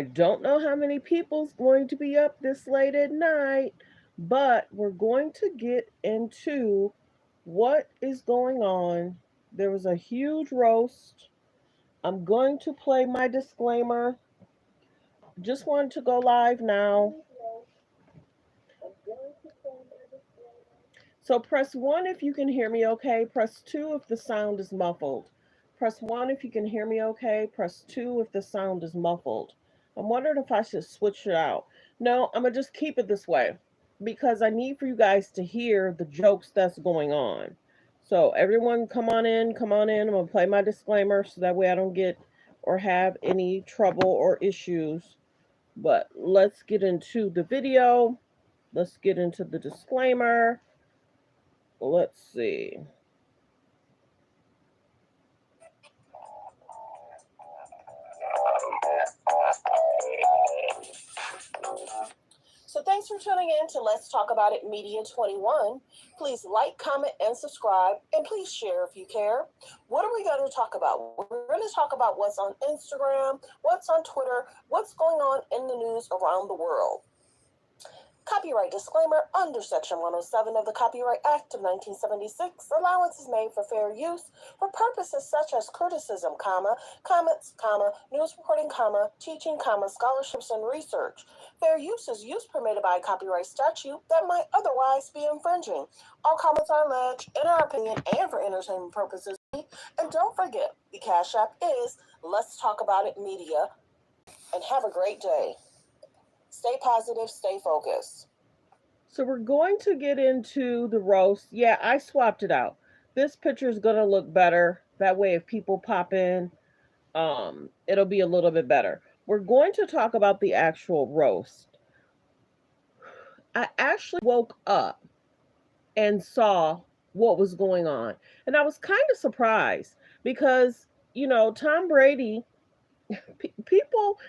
don't know how many people's going to be up this late at night, but we're going to get into what is going on. There was a huge roast. I'm going to play my disclaimer. Just wanted to go live now. So press 1 if you can hear me okay. Press 2 if the sound is muffled. Press 1 if you can hear me okay. Press 2 if the sound is muffled. I'm wondering if I should switch it out. No, I'm going to just keep it this way because I need for you guys to hear the jokes that's going on. So everyone come on in, come on in. I'm going to play my disclaimer so that way I don't get or have any trouble or issues. But let's get into the video. Let's get into the disclaimer. Let's see. So thanks for tuning in to Let's Talk About It Media 21. Please like, comment, and subscribe, and please share if you care. What are we going to talk about? We're going to talk about what's on Instagram, what's on Twitter, what's going on in the news around the world. Copyright disclaimer under Section 107 of the Copyright Act of 1976, allowance is made for fair use for purposes such as criticism, comments, news reporting, teaching, scholarships, and research. Fair use is use permitted by a copyright statute that might otherwise be infringing. All comments are alleged, in our opinion, and for entertainment purposes. And don't forget, the Cash App is Let's Talk About It Media. And have a great day. Stay positive, stay focused. So we're going to get into the roast. Yeah, I swapped it out. This picture is going to look better. That way if people pop in, it'll be a little bit better. We're going to talk about the actual roast. I actually woke up and saw what was going on. And I was kind of surprised because, Tom Brady, people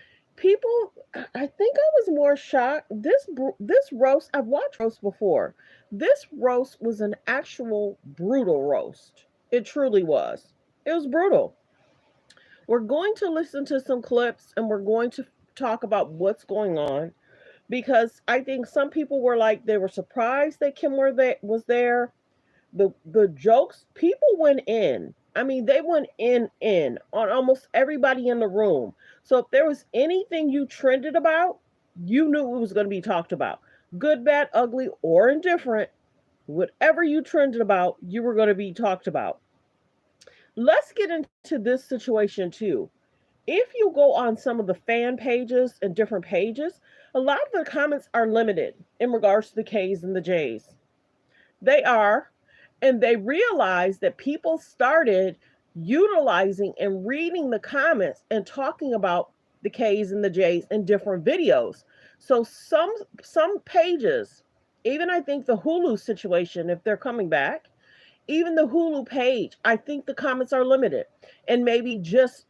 I think I was more shocked. This roast, I've watched roast before. This roast was an actual brutal roast. It truly was. It was brutal. We're going to listen to some clips and we're going to talk about what's going on because I think some people were like they were surprised that was there. The jokes, people went in. I mean, they went in on almost everybody in the room. So if there was anything you trended about, you knew it was going to be talked about. Good, bad, ugly, or indifferent, whatever you trended about, you were going to be talked about. Let's get into this situation too. If you go on some of the fan pages and different pages, a lot of the comments are limited in regards to the K's and the J's. They are, and they realized that people started utilizing and reading the comments and talking about the K's and the J's in different videos. So some pages, even I think the Hulu situation, if they're coming back, even the Hulu page, I think the comments are limited. And maybe just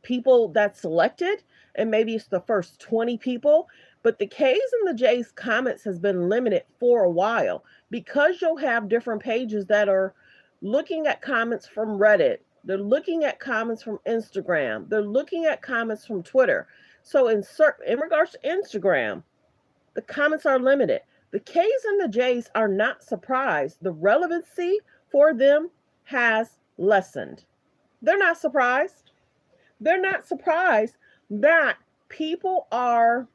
people that selected, and maybe it's the first 20 people, but the K's and the J's comments has been limited for a while because you'll have different pages that are looking at comments from Reddit. They're looking at comments from Instagram. They're looking at comments from Twitter. So in regards to Instagram, the comments are limited. The K's and the J's are not surprised. The relevancy for them has lessened. They're not surprised. They're not surprised that people are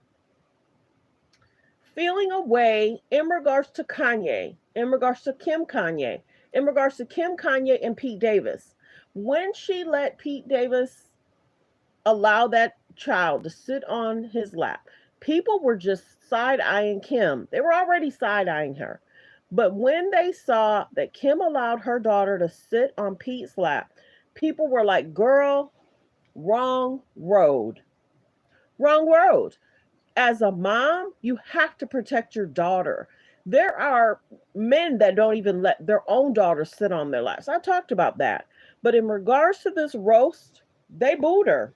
feeling a way in regards to Kanye, in regards to Kanye, in regards to Kanye, and Pete Davis. When she let Pete Davis allow that child to sit on his lap, people were just side-eyeing Kim. They were already side-eyeing her. But when they saw that Kim allowed her daughter to sit on Pete's lap, people were like, girl, wrong road. Wrong road. As a mom, you have to protect your daughter. There are men that don't even let their own daughters sit on their laps. I talked about that. But in regards to this roast, they booed her.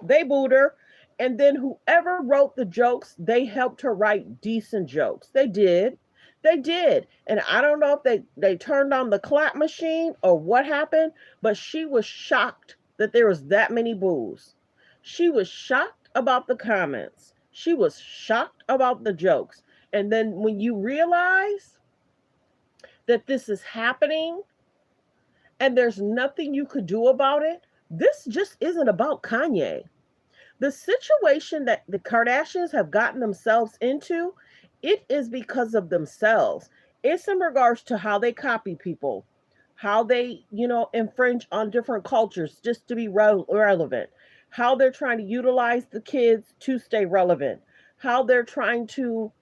They booed her. And then whoever wrote the jokes, they helped her write decent jokes. They did. They did. And I don't know if they turned on the clap machine or what happened, but she was shocked that there was that many boos. She was shocked about the comments. She was shocked about the jokes. And then when you realize that this is happening and there's nothing you could do about it, this just isn't about Kanye. The situation that the Kardashians have gotten themselves into, it is because of themselves. It's in regards to how they copy people, how they, infringe on different cultures just to be relevant, how they're trying to utilize the kids to stay relevant, how they're trying to,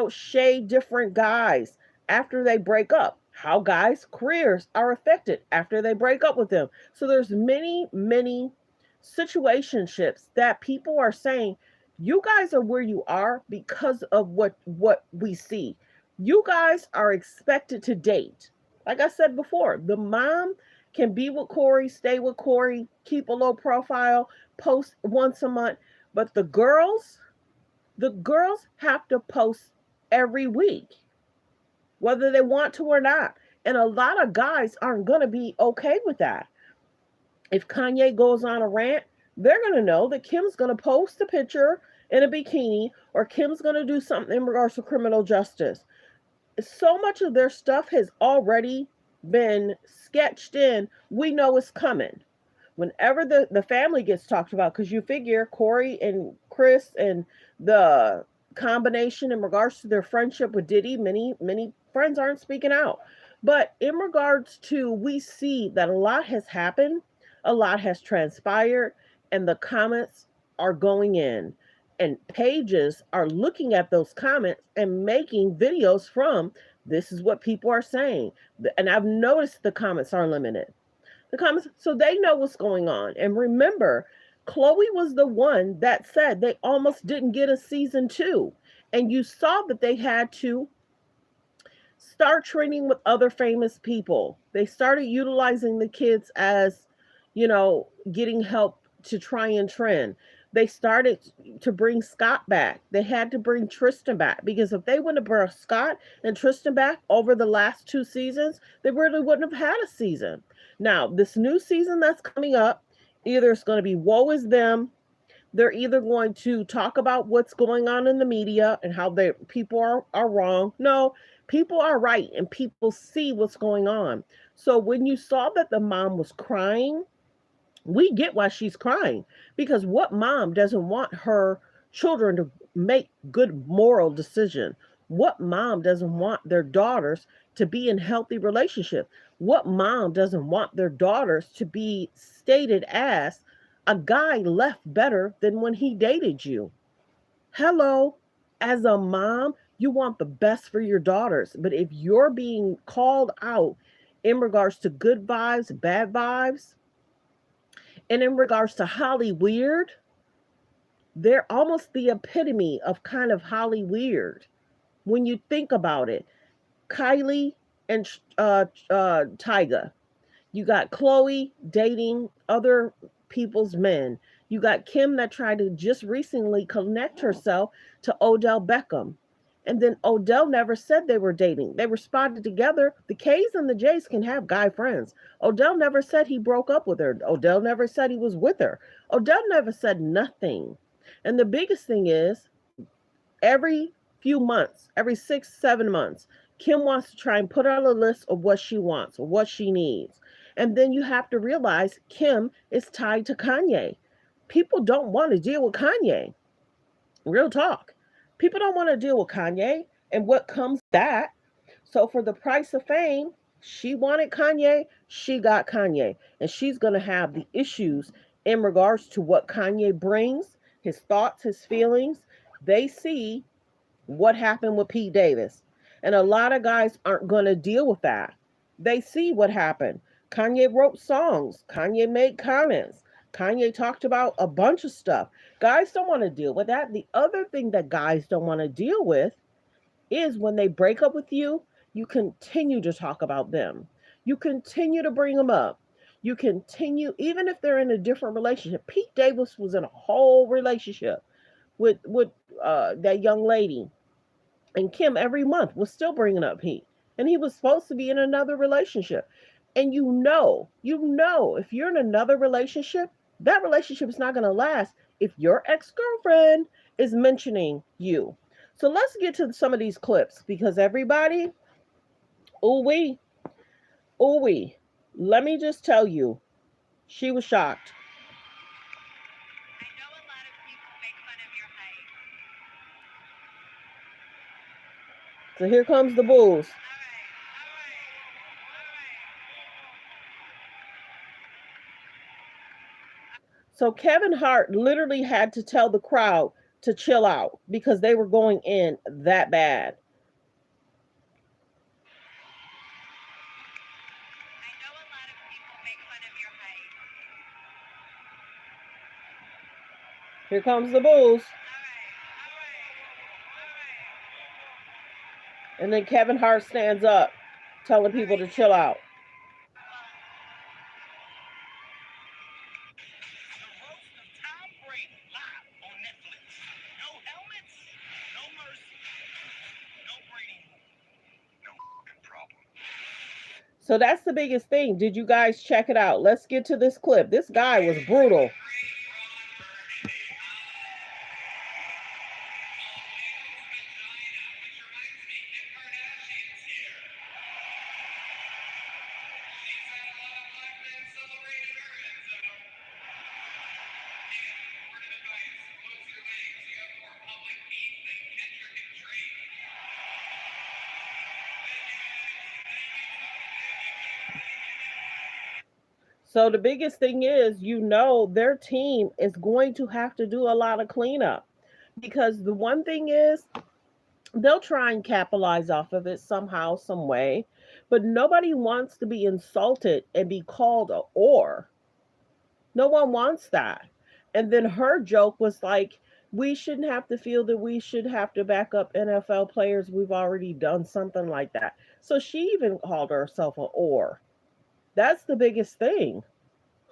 shade different guys after they break up, how guys' careers are affected after they break up with them. So there's many, many situationships that people are saying you guys are where you are because of what we see. You guys are expected to date. Like I said before, the mom can be with Corey, stay with Corey, keep a low profile, post once a month, but the girls have to post every week, whether they want to or not. And a lot of guys aren't going to be okay with that. If Kanye goes on a rant, they're going to know that Kim's going to post a picture in a bikini or Kim's going to do something in regards to criminal justice. So much of their stuff has already been sketched in. We know it's coming. Whenever the family gets talked about, because you figure Corey and Chris and the combination in regards to their friendship with Diddy, many friends aren't speaking out. But in regards to, we see that a lot has happened, a lot has transpired, and the comments are going in. And pages are looking at those comments and making videos from this is what people are saying. And I've noticed the comments are limited. The comments, so they know what's going on. And remember, Chloe was the one that said they almost didn't get a season 2. And you saw that they had to start training with other famous people. They started utilizing the kids as, getting help to try and trend. They started to bring Scott back. They had to bring Tristan back because if they wouldn't have brought Scott and Tristan back over the last 2 seasons, they really wouldn't have had a season. Now, this new season that's coming up, either it's going to be woe is them. They're either going to talk about what's going on in the media and how people are wrong. No, people are right and people see what's going on. So when you saw that the mom was crying, we get why she's crying, because what mom doesn't want her children to make good moral decisions? What mom doesn't want their daughters to be in healthy relationships? What mom doesn't want their daughters to be stated as a guy left better than when he dated you? Hello, as a mom, you want the best for your daughters, but if you're being called out in regards to good vibes, bad vibes, and in regards to Holly Weird, they're almost the epitome of kind of Holly Weird when you think about it. Kylie and Tyga. You got Chloe dating other people's men. You got Kim that tried to just recently connect herself to Odell Beckham. And then Odell never said they were dating. They were spotted together. The K's and the J's can have guy friends. Odell never said he broke up with her. Odell never said he was with her. Odell never said nothing. And the biggest thing is, every few months, every 6, 7 months, Kim wants to try and put out a list of what she wants or what she needs. And then you have to realize Kim is tied to Kanye. People don't want to deal with Kanye. Real talk. People don't want to deal with Kanye and what comes with that. So for the price of fame, she wanted Kanye, she got Kanye. And she's going to have the issues in regards to what Kanye brings, his thoughts, his feelings. They see what happened with Pete Davis. And a lot of guys aren't going to deal with that. They see what happened. Kanye wrote songs. Kanye made comments. Kanye talked about a bunch of stuff. Guys don't want to deal with that. The other thing that guys don't want to deal with is when they break up with you, you continue to talk about them. You continue to bring them up. You continue, even if they're in a different relationship. Pete Davis was in a whole relationship with that young lady. And Kim every month was still bringing up Pete. And he was supposed to be in another relationship. And if you're in another relationship, that relationship is not going to last if your ex-girlfriend is mentioning you. So let's get to some of these clips because everybody, ooh wee, ooh wee. Let me just tell you, she was shocked. So here comes the bulls. So Kevin Hart literally had to tell the crowd to chill out because they were going in that bad. Here comes the bulls. And then Kevin Hart stands up telling people to chill out. So that's the biggest thing. Did you guys check it out? Let's get to this clip. This guy was brutal. So the biggest thing is, their team is going to have to do a lot of cleanup because the one thing is they'll try and capitalize off of it somehow, some way, but nobody wants to be insulted and be called a or. No one wants that. And then her joke was like, we shouldn't have to feel that we should have to back up NFL players. We've already done something like that. So she even called herself a or. That's the biggest thing.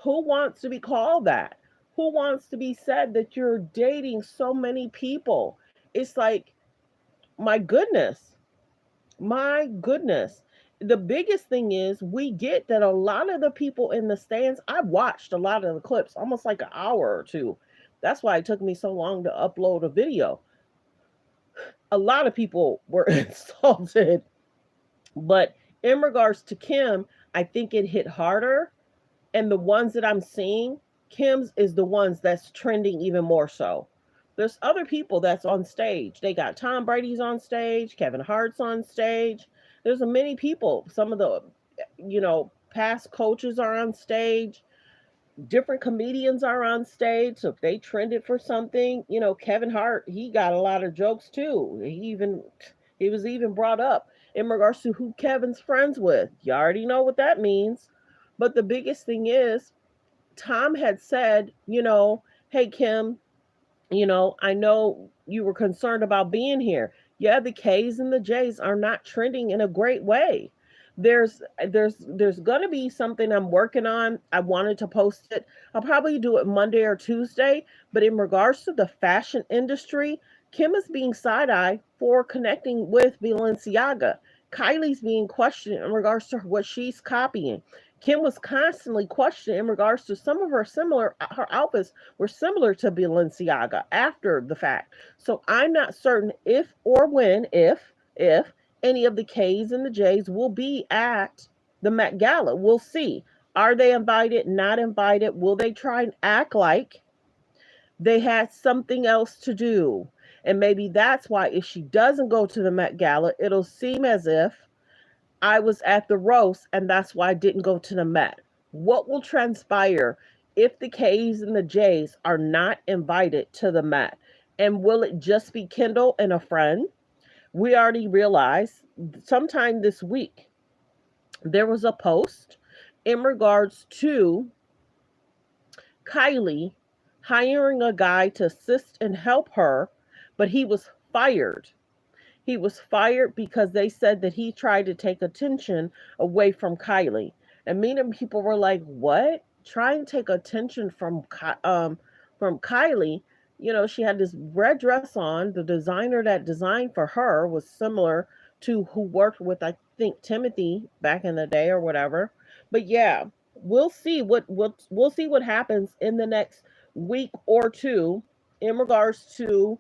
Who wants to be called that? Who wants to be said that you're dating so many people? It's like, my goodness, my goodness. The biggest thing is we get that a lot of the people in the stands, I watched a lot of the clips, almost like an hour or two. That's why it took me so long to upload a video. A lot of people were insulted. But in regards to Kim, I think it hit harder. And the ones that I'm seeing, Kim's is the ones that's trending even more so. There's other people that's on stage. They got Tom Brady's on stage, Kevin Hart's on stage. There's many people. Some of the, past coaches are on stage. Different comedians are on stage. So if they trended for something, Kevin Hart, he got a lot of jokes too. He was even brought up in regards to who Kevin's friends with. You already know what that means. But the biggest thing is Tom had said, hey, Kim, I know you were concerned about being here. Yeah, the K's and the J's are not trending in a great way. There's gonna be something I'm working on. I wanted to post it. I'll probably do it Monday or Tuesday. But in regards to the fashion industry, Kim is being side eye for connecting with Balenciaga. Kylie's being questioned in regards to what she's copying. Kim was constantly questioned in regards to some of her outfits were similar to Balenciaga after the fact. So I'm not certain if or when, if any of the K's and the J's will be at the Met Gala. We'll see. Are they invited? Not invited? Will they try and act like they had something else to do? And maybe that's why if she doesn't go to the Met Gala, it'll seem as if I was at the roast and that's why I didn't go to the Met. What will transpire if the K's and the J's are not invited to the Met? And will it just be Kendall and a friend? We already realized sometime this week there was a post in regards to Kylie hiring a guy to assist and help her, but he was fired. He was fired because they said that he tried to take attention away from Kylie. And many people were like, "What? Try and take attention from Kylie?" She had this red dress on. The designer that designed for her was similar to who worked with, I think, Timothy back in the day or whatever. But yeah, we'll see what happens in the next week or two in regards to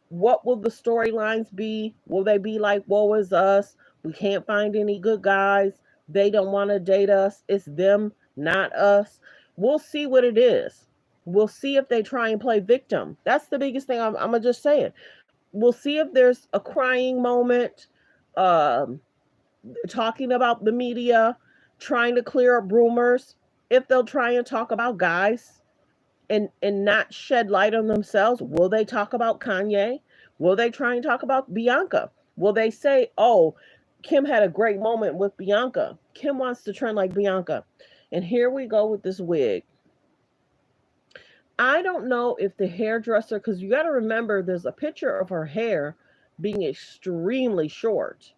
what will the storylines be? Will they be like, woe is us? We can't find any good guys. They don't want to date us. It's them, not us. We'll see what it is. We'll see if they try and play victim. That's the biggest thing. I'm going to just say it. We'll see if there's a crying moment, um, talking about the media, trying to clear up rumors. If they'll try and talk about guys and not shed light on themselves, will they talk about Kanye? Will they try and talk about Bianca? Will they say, "Oh, Kim had a great moment with Bianca. Kim wants to trend like Bianca." And here we go with this wig. I don't know if the hairdresser, because you got to remember, there's a picture of her hair being extremely short.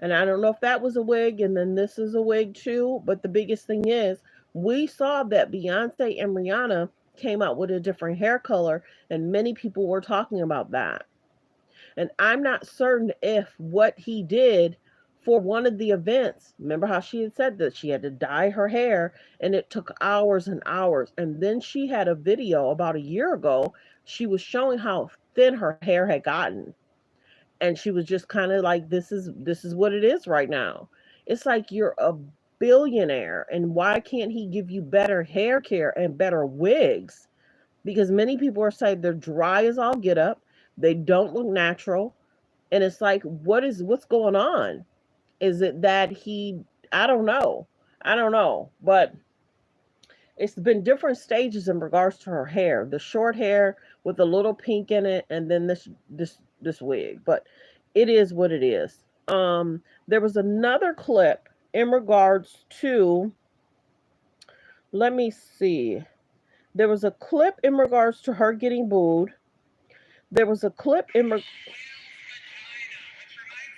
And I don't know if that was a wig, and then this is a wig too. But the biggest thing is, we saw that Beyonce and Rihanna came out with a different hair color, and many people were talking about that. And I'm not certain if what he did for one of the events, remember how she had said that she had to dye her hair and it took hours and hours. And then she had a video about a year ago, she was showing how thin her hair had gotten, and she was just kind of like, this is what it is right now. It's like, you're a billionaire, and why can't he give you better hair care and better wigs? Because many people are saying they're dry as all get up, they don't look natural. And it's like, what's going on? Is it that he, I don't know, but it's been different stages in regards to her hair. The short hair with a little pink in it, and then this wig. But it is what it is. There was another clip in regards to, let me see. There was a clip in regards to her getting booed. There was a clip in which reminds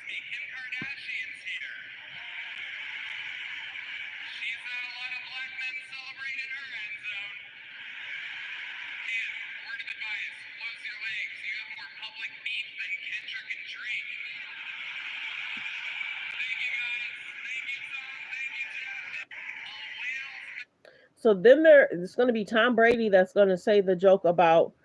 me, Kim Kardashian's here. She's had a lot of black men celebrate in her end zone. Kim, word of advice, close your legs. You have more public beef than Kendrick and Drake. Thank you, guys. Thank you, Tom. Thank you, Jeff. All whales. So then it's going to be Tom Brady that's going to say the joke about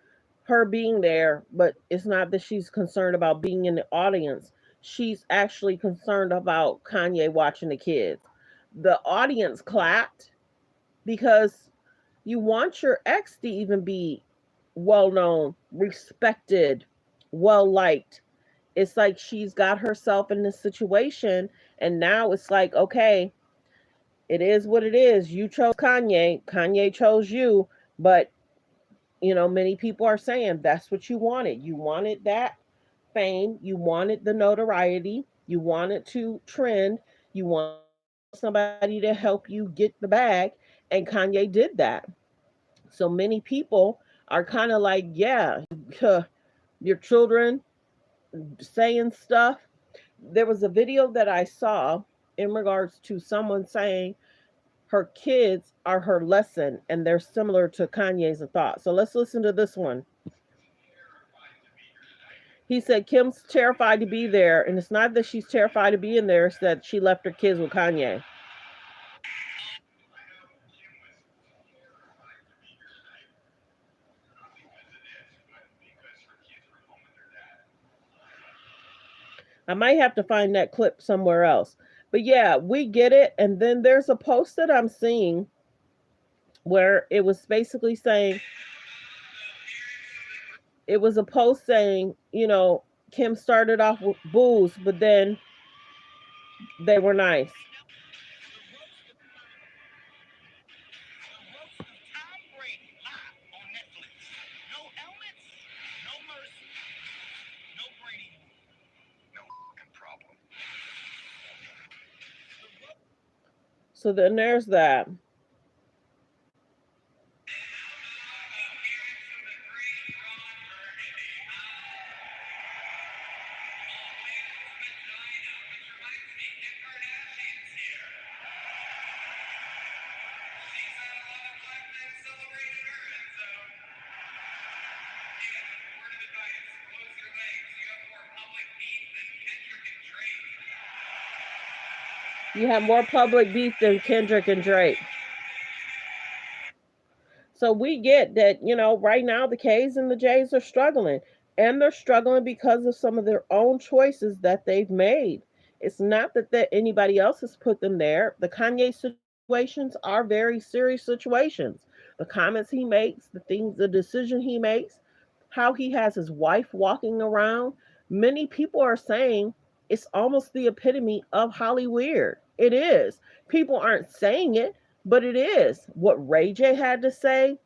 her being there, but it's not that she's concerned about being in the audience. She's actually concerned about Kanye watching the kids. The audience clapped because you want your ex to even be well known, respected, well liked. It's like she's got herself in this situation, and now it's like, okay, it is what it is. You chose Kanye, Kanye chose you, but many people are saying that's what you wanted. You wanted that fame, you wanted the notoriety, you wanted to trend, you wanted somebody to help you get the bag, and Kanye did that. So many people are kind of like, yeah, your children saying stuff. There was a video that I saw in regards to someone saying her kids are her lesson and they're similar to Kanye's thought. So let's listen to this one. He said Kim's terrified to be there, and it's not that she's terrified to be in there, it's that she left her kids with Kanye. I might have to find that clip somewhere else. But yeah, we get it. And then there's a post that I'm seeing where it was basically saying, it was a post saying, Kim started off with booze, but then they were nice. So then there's that. You have more public beef than Kendrick and Drake. So we get that, right now the K's and the J's are struggling. And they're struggling because of some of their own choices that they've made. It's not that anybody else has put them there. The Kanye situations are very serious situations. The comments he makes, the decision he makes, how he has his wife walking around. Many people are saying it's almost the epitome of Hollyweird. It is. People aren't saying it, but it is. What Ray J had to say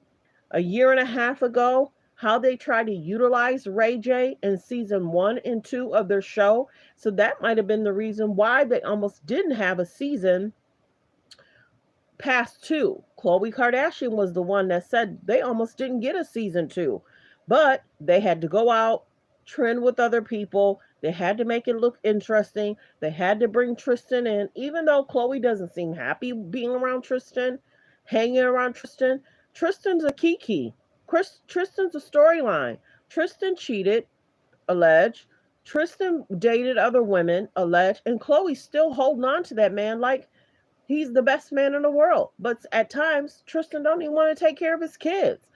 a year and a half ago, how they tried to utilize Ray J in season 1 and 2 of their show. So that might have been the reason why they almost didn't have a season past two. Khloe Kardashian was the one that said they almost didn't get a season 2. But they had to go out, trend with other people. They had to make it look interesting. They had to bring Tristan in, even though Khloe doesn't seem happy being around Tristan, hanging around Tristan. Tristan's a Kiki. Tristan's a storyline. Tristan cheated, alleged. Tristan dated other women, alleged, and Khloe's still holding on to that man like he's the best man in the world. But at times, Tristan don't even want to take care of his kids.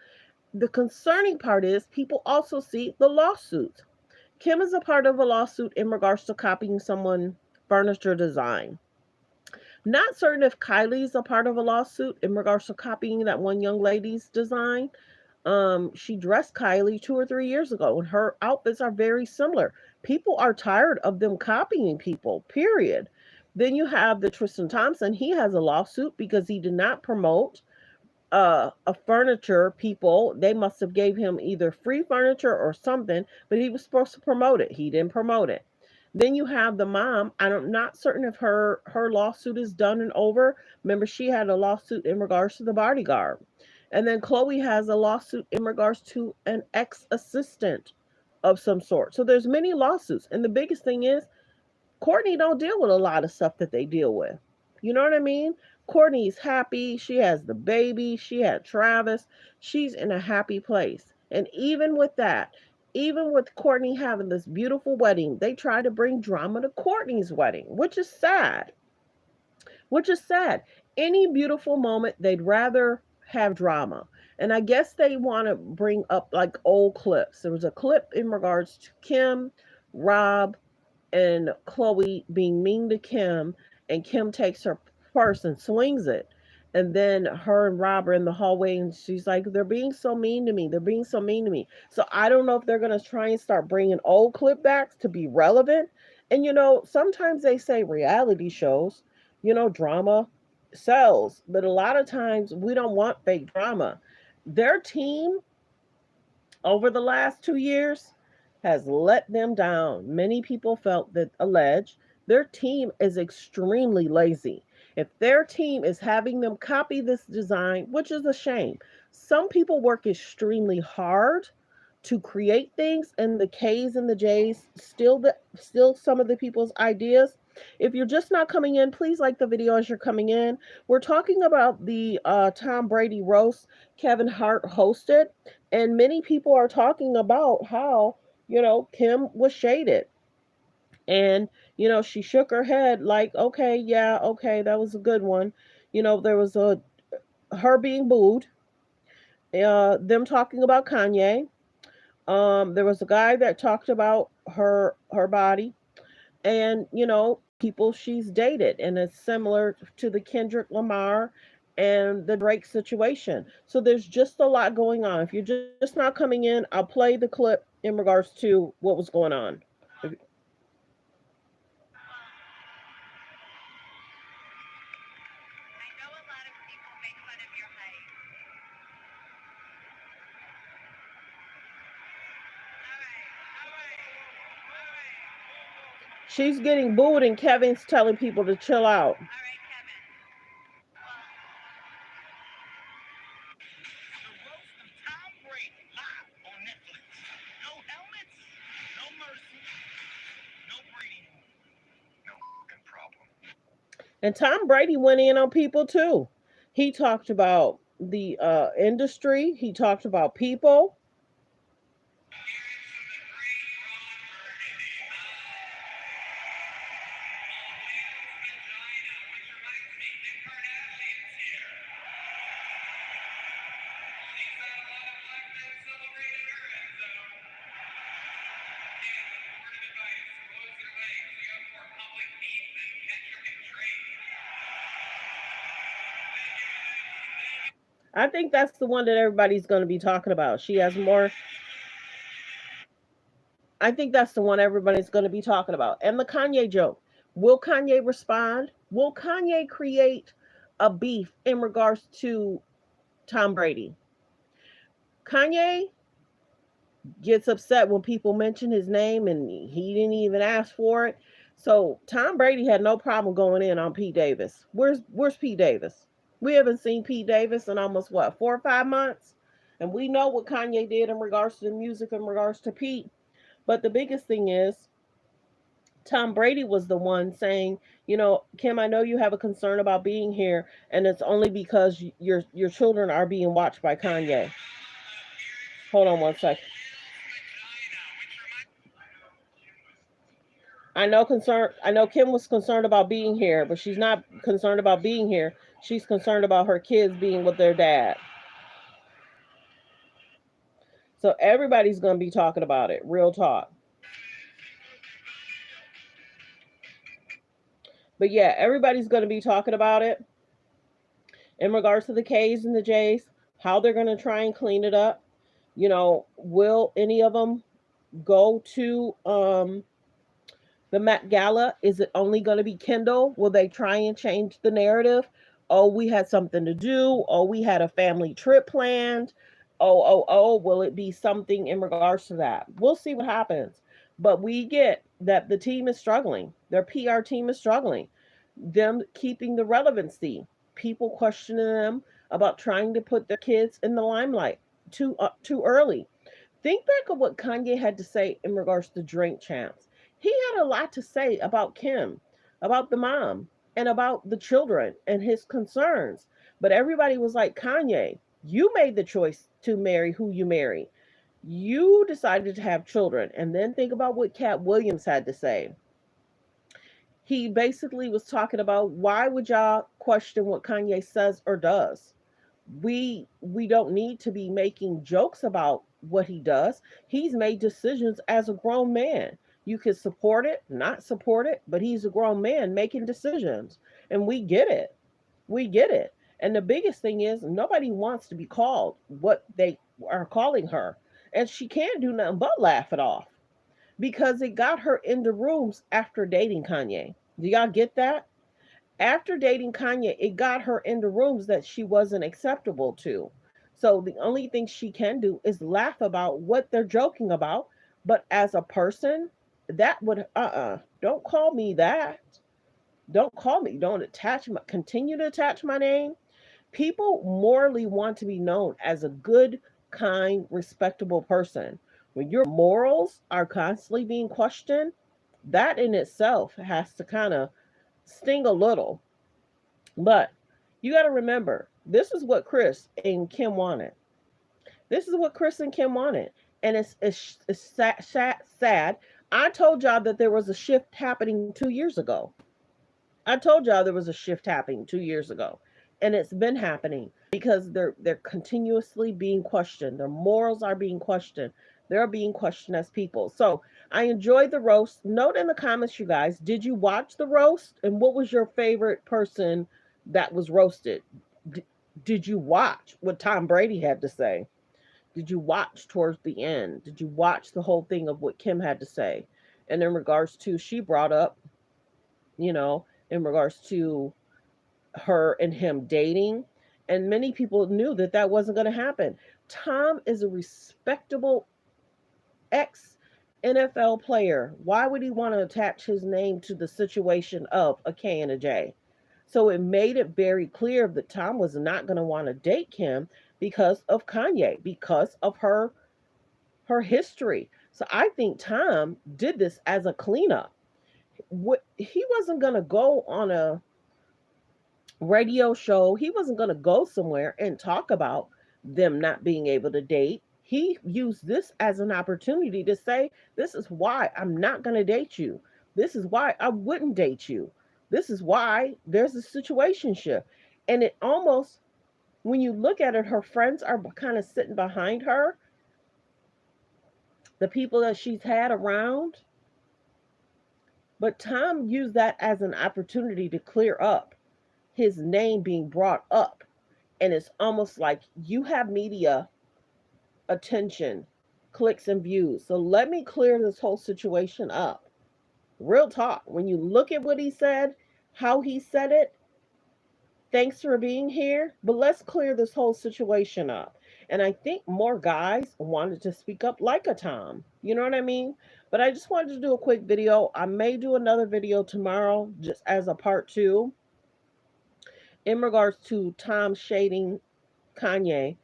The concerning part is people also see the lawsuits. Kim is a part of a lawsuit in regards to copying someone furniture design. Not certain if Kylie's a part of a lawsuit in regards to copying that one young lady's design. She dressed Kylie 2 or 3 years ago, and her outfits are very similar. People are tired of them copying people, period. Then you have the Tristan Thompson. He has a lawsuit because he did not promote a furniture people. They must have gave him either free furniture or something, but he was supposed to promote it. He didn't promote it. Then you have the mom. I'm not certain if her lawsuit is done and over. Remember, she had a lawsuit in regards to the bodyguard. And then Chloe has a lawsuit in regards to an ex assistant of some sort. So there's many lawsuits. And the biggest thing is Courtney don't deal with a lot of stuff that they deal with. You know what I mean? Courtney's happy. She has the baby. She had Travis. She's in a happy place. And even with that, even with Courtney having this beautiful wedding, they try to bring drama to Courtney's wedding, which is sad. Which is sad. Any beautiful moment, they'd rather have drama. And I guess they want to bring up like old clips. There was a clip in regards to Kim, Rob, and Chloe being mean to Kim, and Kim takes her purse and swings it. And then her and Rob are in the hallway, and she's like, "They're being so mean to me. They're being so mean to me." So I don't know if they're going to try and start bringing old clip backs to be relevant. And sometimes they say reality shows, drama sells, but a lot of times we don't want fake drama. Their team over the last 2 years has let them down. Many people felt that allege their team is extremely lazy. If their team is having them copy this design, which is a shame, some people work extremely hard to create things, and the K's and the J's still some of the people's ideas. If you're just not coming in, please like the video as you're coming in. We're talking about the Tom Brady roast Kevin Hart hosted, and many people are talking about how, Kim was shaded. And, she shook her head like, okay, yeah, okay, that was a good one. There was her being booed, them talking about Kanye. There was a guy that talked about her body, and people she's dated, and it's similar to the Kendrick Lamar and the Drake situation. So there's just a lot going on. If you're just not coming in, I'll play the clip in regards to what was going on. She's getting booed, and Kevin's telling people to chill out. And Tom Brady went in on people too. He talked about the industry. He talked about people. I think that's the one that everybody's going to be talking about. She has more. I think that's the one everybody's going to be talking about. And the Kanye joke. Will Kanye respond? Will Kanye create a beef in regards to Tom Brady? Kanye gets upset when people mention his name and he didn't even ask for it. So Tom Brady had no problem going in on Pete Davis. Where's Pete Davis? We haven't seen Pete Davis in almost what, 4 or 5 months? And we know what Kanye did in regards to the music in regards to Pete. But the biggest thing is Tom Brady was the one saying, Kim, I know you have a concern about being here, and it's only because your children are being watched by Kanye. Hold on one second. I know Kim was concerned about being here, but she's not concerned about being here. She's concerned about her kids being with their dad. So everybody's going to be talking about it. Real talk. But yeah, everybody's going to be talking about it in regards to the K's and the J's, how they're going to try and clean it up. Will any of them go to the Met Gala? Is it only going to be Kendall? Will they try and change the narrative? Oh, we had something to do. Oh, we had a family trip planned. Oh, will it be something in regards to that? We'll see what happens. But we get that the team is struggling. Their PR team is struggling. Them keeping the relevancy. People questioning them about trying to put their kids in the limelight too early. Think back of what Kanye had to say in regards to Drink Champs. He had a lot to say about Kim, about the mom, and about the children and his concerns. But everybody was like, Kanye, you made the choice to marry who you marry. You decided to have children. And then think about what Cat Williams had to say. He basically was talking about why would y'all question what Kanye says or does? We don't need to be making jokes about what he does. He's made decisions as a grown man. You can support it, not support it, but he's a grown man making decisions. And we get it. We get it. And the biggest thing is nobody wants to be called what they are calling her. And she can't do nothing but laugh it off because it got her into rooms after dating Kanye. Do y'all get that? After dating Kanye, it got her into rooms that she wasn't acceptable to. So the only thing she can do is laugh about what they're joking about. But as a person, that would don't call me that. Don't call me. Don't continue to attach my name. People morally want to be known as a good, kind, respectable person. When your morals are constantly being questioned, that in itself has to kind of sting a little. But you got to remember, this is what Chris and Kim wanted. This is what Chris and Kim wanted. And it's sad. I told y'all that there was a shift happening 2 years ago. I told y'all there was a shift happening 2 years ago. And it's been happening because they're continuously being questioned. Their morals are being questioned. They're being questioned as people. So I enjoyed the roast. Note in the comments, you guys, did you watch the roast? And what was your favorite person that was roasted? D- did you watch what Tom Brady had to say? Did you watch towards the end? Did you watch the whole thing of what Kim had to say? And in regards to, she brought up, in regards to her and him dating. And many people knew that that wasn't going to happen. Tom is a respectable ex NFL player. Why would he want to attach his name to the situation of a K and a J? So it made it very clear that Tom was not going to want to date Kim because of Kanye, because of her history. So I think Tom did this as a cleanup. He wasn't going to go on a radio show. He wasn't going to go somewhere and talk about them not being able to date. He used this as an opportunity to say, this is why I'm not going to date you. This is why I wouldn't date you. This is why there's a situation shift. And it almost, when you look at it, her friends are kind of sitting behind her, the people that she's had around. But Tom used that as an opportunity to clear up his name being brought up And it's almost like you have media attention, clicks, and views. So let me clear this whole situation up. Real talk. When you look at what he said, how he said it, thanks for being here, but let's clear this whole situation up. And I think more guys wanted to speak up like a Tom. You know what I mean? But I just wanted to do a quick video. I may do another video tomorrow just as a part two in regards to Tom shading Kanye.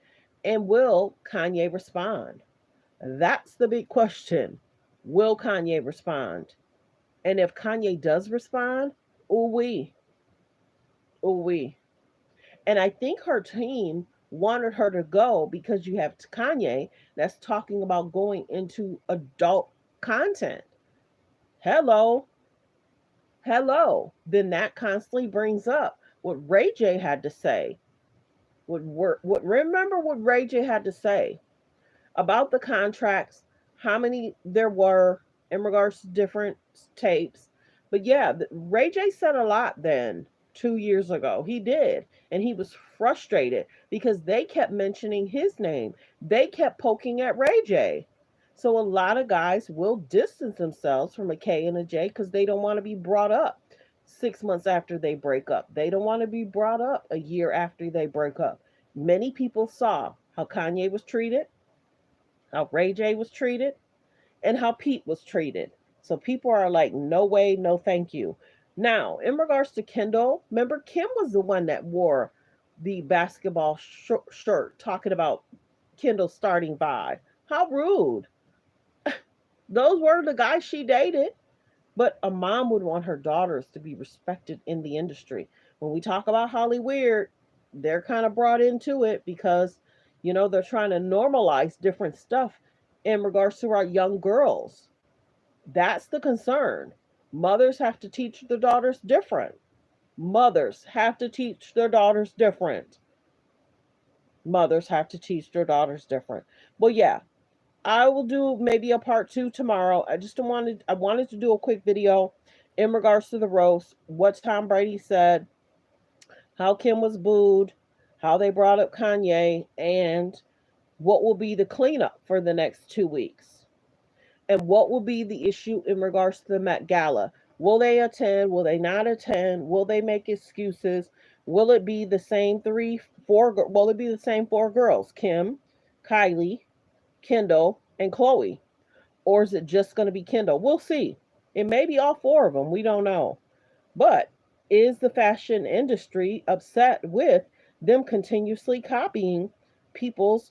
And will Kanye respond? That's the big question. Will Kanye respond? And if Kanye does respond, ooh wee, ooh wee. And I think her team wanted her to go because you have Kanye that's talking about going into adult content. Hello, hello. Then that constantly brings up what Ray J had to say. What remember what Ray J had to say about the contracts, how many there were in regards to different tapes. But yeah, Ray J said a lot then 2 years ago. He did. And he was frustrated because they kept mentioning his name. They kept poking at Ray J. So a lot of guys will distance themselves from a K and a J because they don't want to be brought up 6 months after they break up. They don't want to be brought up a year after they break up. Many people saw how Kanye was treated, how Ray J was treated, and how Pete was treated. So people are like, no way, no thank you. Now, in regards to Kendall, remember Kim was the one that wore the basketball shirt talking about Kendall starting five. How rude. Those were the guys she dated. But a mom would want her daughters to be respected in the industry. When we talk about Hollywood, they're kind of brought into it because, they're trying to normalize different stuff in regards to our young girls. That's the concern. Mothers have to teach their daughters different. Mothers have to teach their daughters different. Mothers have to teach their daughters different. Well, yeah, I will do maybe a part two tomorrow. I wanted to do a quick video in regards to the roast, what Tom Brady said, how Kim was booed, how they brought up Kanye, and what will be the cleanup for the next 2 weeks. And what will be the issue in regards to the Met Gala? Will they attend? Will they not attend? Will they make excuses? Will it be the same will it be the same four girls? Kim, Kylie, Kendall, and Chloe? Or is it just going to be Kendall? We'll see. It may be all four of them. We don't know. But is the fashion industry upset with them continuously copying people's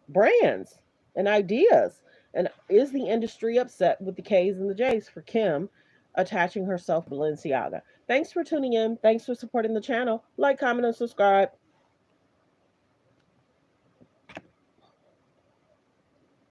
brands and ideas? And is the industry upset with the K's and the J's for Kim attaching herself to Balenciaga? Thanks for tuning in. Thanks for supporting the channel. Like, comment, and subscribe.